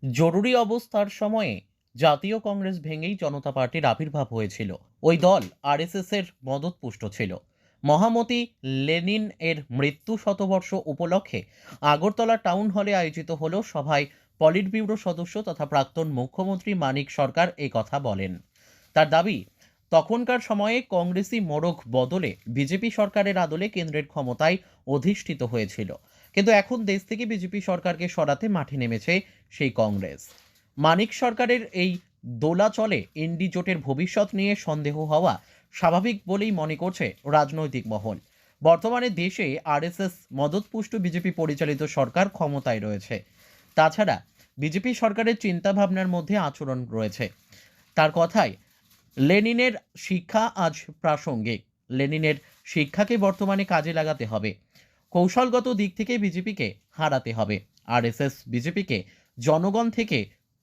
জরুরি অবস্থার সময়ে জাতীয় কংগ্রেস ভেঙেই জনতা পার্টির আবির্ভাব হয়েছিল। ওই দল আরএসএস এর মদতপুষ্ট ছিল। মহামতি লেনিন এর মৃত্যু শতবর্ষ উপলক্ষে আগরতলা টাউন হলে আয়োজিত হল সভায় পলিট ব্যুরো সদস্য তথা প্রাক্তন মুখ্যমন্ত্রী মানিক সরকার এই কথা বলেন। তার দাবি, তখনকার সময়ে কংগ্রেসই মোড়ক বদলে বিজেপি সরকারের আদলে কেন্দ্রের ক্ষমতায় অধিষ্ঠিত হয়েছিল, কিন্তু এখন দেশ থেকে বিজেপি সরকারকে সরাতে মাঠে নেমেছে সেই কংগ্রেস। মানিক সরকারের এই দোলাচলে এনডি জোটের ভবিষ্যৎ নিয়ে সন্দেহ হওয়া স্বাভাবিক বলেই মনে করছে রাজনৈতিক মহল। বর্তমানে দেশে আরএসএস মদতপুষ্ট বিজেপি পরিচালিত সরকার ক্ষমতায় রয়েছে। তাছাড়া বিজেপি সরকারের চিন্তাভাবনার মধ্যে আচরণ রয়েছে। তার কথায়, লেনিনের শিক্ষা আজ প্রাসঙ্গিক। লেনিনের শিক্ষাকে বর্তমানে কাজে লাগাতে হবে। কৌশলগত দিক থেকে বিজেপিকে হারাতে হবে। আরএসএস বিজেপিকে জনগণ থেকে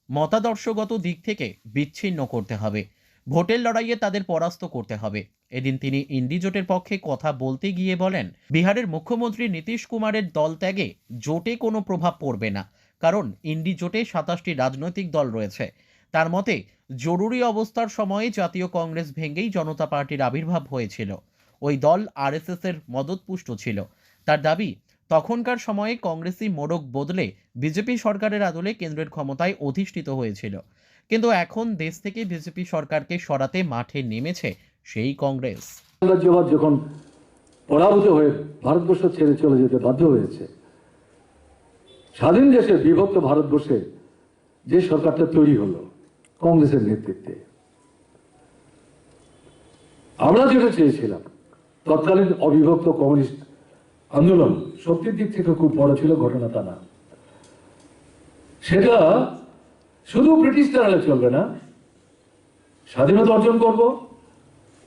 মতাদর্শগত দিক থেকে বিচ্ছিন্ন করতে হবে। ভোটের লড়াইয়ে তাদের পরাস্ত করতে হবে। এদিন তিনি ইন্ডি জোটের পক্ষে কথা বলতে গিয়ে বলেন, বিহারের মুখ্যমন্ত্রী নীতিশ কুমারের দল ত্যাগে জোটে কোনো প্রভাব পড়বে না, কারণ ইন্ডি জোটে 27টি রাজনৈতিক দল রয়েছে। তার মতে, জরুরি অবস্থার সময়ে জাতীয় কংগ্রেস ভেঙেই জনতা পার্টির আবির্ভাব হয়েছিল। ওই দল আরএসএস এর মদতপুষ্ট ছিল। তার দাবি, তখনকার সময়ে কংগ্রেসই মোড়ক বদলে বিজেপি সরকারের আদলে কেন্দ্রের ক্ষমতায় অধিষ্ঠিত হয়েছিল, কিন্তু এখন দেশ থেকে বিজেপি সরকারকে সরাতে মাঠে নেমেছে সেই কংগ্রেস। সাম্রাজ্যবাদ যখন পরাভূত হয়ে ভারতবর্ষ ছেড়ে চলে যেতে বাধ্য হয়েছে, স্বাধীন দেশে বিভক্ত ভারতবর্ষে যে সরকারটা তৈরি হলো কংগ্রেসের নেতৃত্বে, আমরা যেটা চেয়েছিলাম, তৎকালীন অবিভক্ত কমিউনিস্ট আন্দোলন শক্তির দিক থেকে খুব বড় ছিল, ঘটনা তা না। সেটা শুধু ব্রিটিশ টানালে চলবে না, স্বাধীনতা অর্জন করব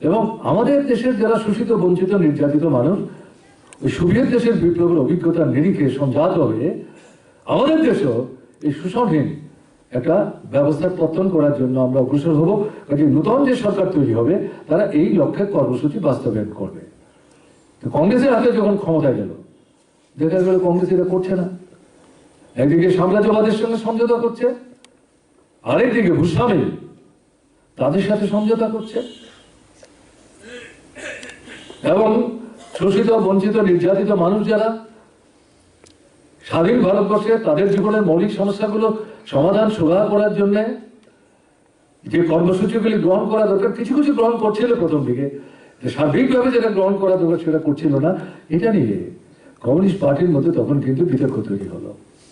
এবং আমাদের দেশের যারা শোষিত বঞ্চিত নির্যাতিত মানুষ ওই সোভিয়েত দেশের বিপ্লবের অভিজ্ঞতার নিরিখে সংজাত হবে, আমাদের দেশও এই শোষণহীন একটা ব্যবস্থার পত্তন করার জন্য আমরা অগ্রসর হব। কাজে নতুন যে সরকার তৈরি হবে তারা এই লক্ষ্যে কর্মসূচি বাস্তবায়ন করবে। কংগ্রেসের হাতে যখন ক্ষমতায় গেল, দেখা গেল কংগ্রেস এটা করছে না। একদিকে সাম্রাজ্যবাদের সঙ্গে সমঝোতা করছে, আরেকদিকে ভূস্বামী তাদের সাথে সমঝোতা করছে এবং শোষিত বঞ্চিত নির্যাতিত মানুষ যারা স্বাধীন ভারতবর্ষে তাদের জীবনের মৌলিক সমস্যাগুলো সমাধান সুরাহা করার জন্য যে কর্মসূচিগুলি গ্রহণ করা দরকার, কিছু কিছু গ্রহণ করছিল প্রথম দিকে, সার্বিকভাবে যেটা গ্রহণ করা দরকার সেটা করছিল না। এটা নিয়ে কমিউনিস্ট পার্টির মধ্যে তখন কিন্তু বিতর্ক তৈরি হলো।